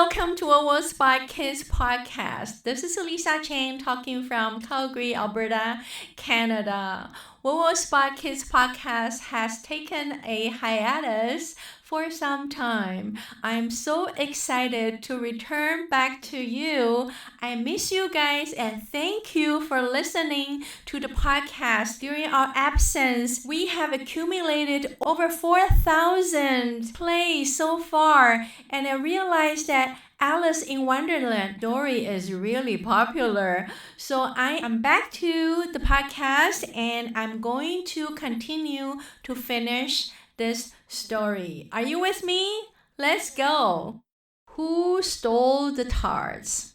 welcome to WowoSpot Kids Podcast. This is Lisa Chen talking from Calgary, Alberta, Canada. WowoSpot Kids Podcast has taken a hiatus for some time. I'm so excited to return back to you. I miss you guys and thank you for listening to the podcast during our absence. We have accumulated over 4,000 plays so far, and I realized that Alice in Wonderland story is really popular. So I am back to the podcast and I'm going to continue to finish this story. Are you with me? Let's go. Who stole the tarts?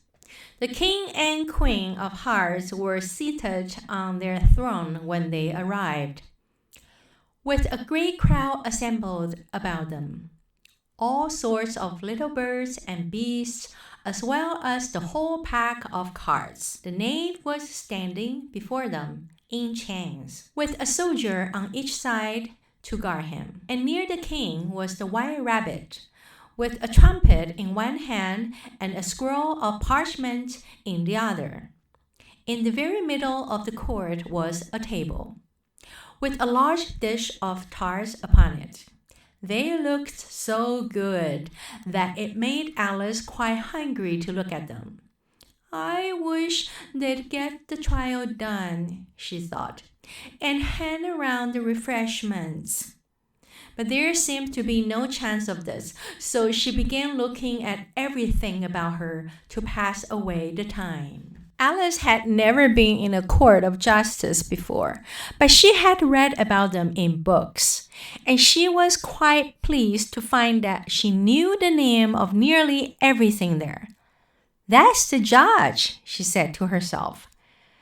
The king and queen of hearts were seated on their throne when they arrived, with a great crowd assembled about them. All sorts of little birds and beasts, as well as the whole pack of carts. The knave was standing before them in chains, with a soldier on each side to guard him. And near the king was the white rabbit, with a trumpet in one hand and a scroll of parchment in the other. In the very middle of the court was a table, with a large dish of tarts upon it. They looked so good that it made Alice quite hungry to look at them. I wish they'd get the trial done, she thought, and hand around the refreshments. But there seemed to be no chance of this, so she began looking at everything about her to pass away the time. Alice had never been in a court of justice before, but she had read about them in books, and she was quite pleased to find that she knew the name of nearly everything there. That's the judge, she said to herself,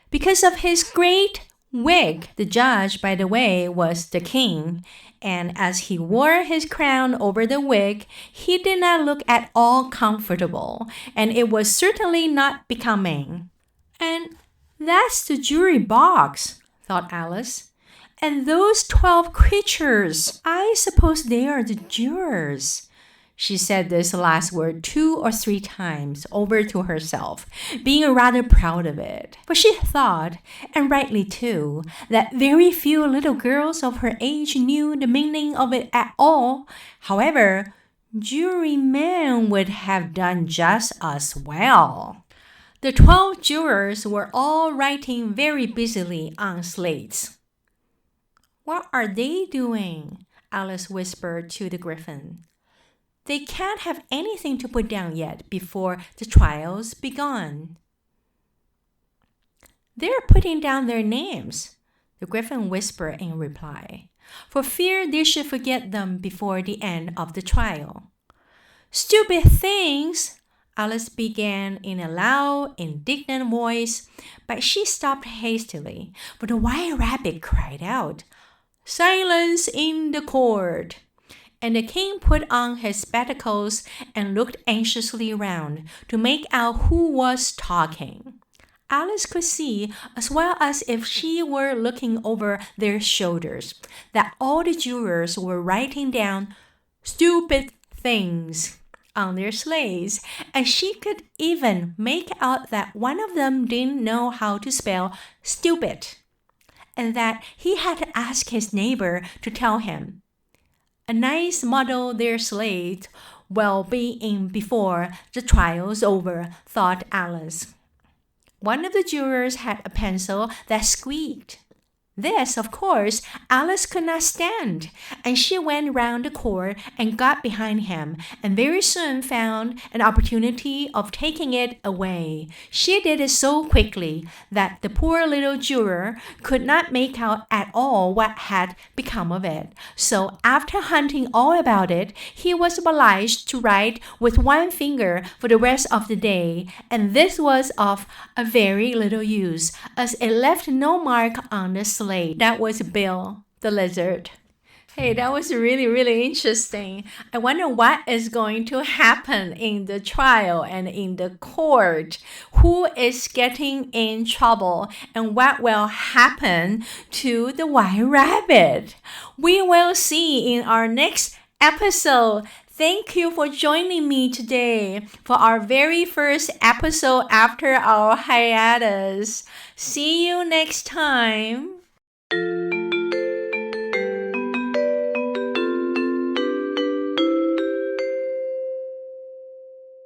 because of his great wig. The judge, by the way, was the king, and as he wore his crown over the wig, he did not look at all comfortable, and it was certainly not becoming. And that's the jury box, thought Alice. And those 12 creatures, I suppose they are the jurors. She said this last word 2 or 3 times over to herself, being rather proud of it. But she thought, and rightly too, that very few little girls of her age knew the meaning of it at all. However, jurymen would have done just as well. The 12 jurors were all writing very busily on slates. What are they doing? Alice whispered to the griffin. They can't have anything to put down yet before the trial's begun. They're putting down their names, the griffin whispered in reply, for fear they should forget them before the end of the trial. Stupid things! Alice began in a loud, indignant voice, but she stopped hastily, for the white rabbit cried out, Silence in the court! And the king put on his spectacles and looked anxiously round to make out who was talking. Alice could see, as well as if she were looking over their shoulders, that all the jurors were writing down stupid things on their slates, and she could even make out that one of them didn't know how to spell stupid, and that he had to ask his neighbor to tell him. A nice model their slate will be in before the trial's over, thought Alice. One of the jurors had a pencil that squeaked. This, of course, Alice could not stand, and she went round the court and got behind him, and very soon found an opportunity of taking it away. She did it so quickly that the poor little juror could not make out at all what had become of it. So after hunting all about it, he was obliged to write with one finger for the rest of the day, and this was of a very little use, as it left no mark on the slate. That was Bill the lizard. Hey, that was really interesting. I wonder what is going to happen in the trial and in the court. Who is getting in trouble and what will happen to the white rabbit? We will see in our next episode. Thank you for joining me today for our very first episode after our hiatus. See you next time.